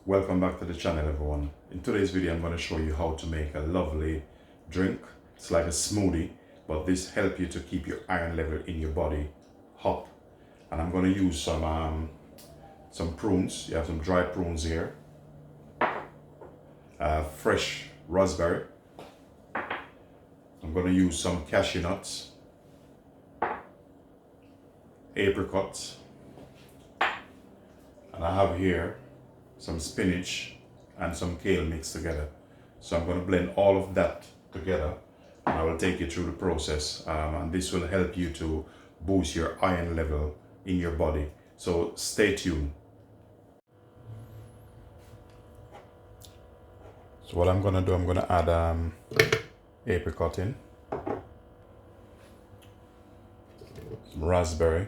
Welcome back to the channel, everyone. In today's video I'm going to show you how to make a lovely drink. It's like a smoothie, but this helps you to keep your iron level in your body up. And I'm going to use some prunes. You have some dry prunes here, fresh raspberry. I'm going to use some cashew nuts, apricots, and I have here some spinach and some kale mixed together. So I'm going to blend all of that together and I will take you through the process, and this will help you to boost your iron level in your body. So stay tuned. So what I'm going to do, I'm going to add apricot in, some raspberry,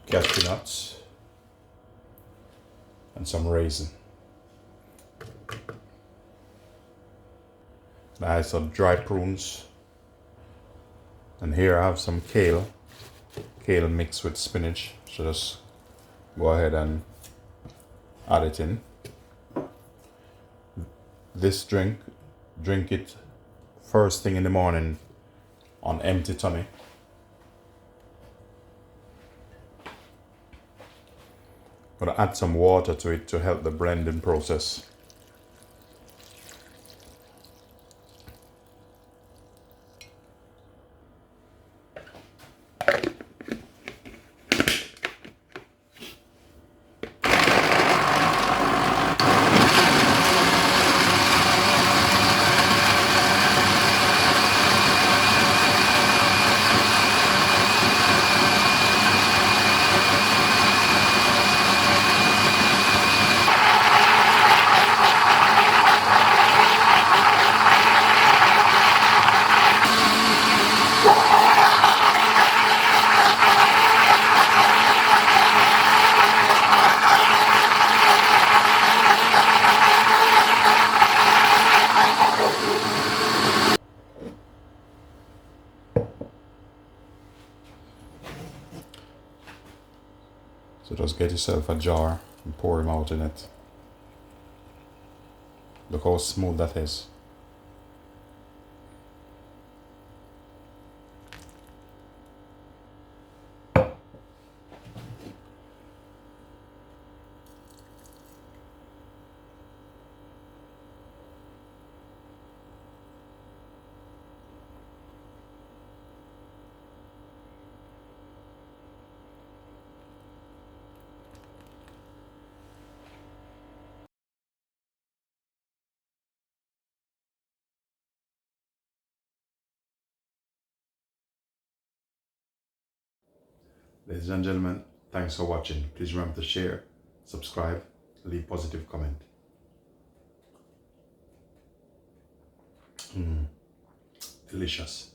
cashew nuts, and some raisin. And I have some dry prunes, and here I have some kale mixed with spinach. So just go ahead and add it in. This drink it first thing in the morning on empty tummy. I'm going to add some water to it to help the blending process. So just get yourself a jar and pour them out in it. Look how smooth that is. Ladies and gentlemen, thanks for watching. Please remember to share, subscribe, leave positive comment. Delicious.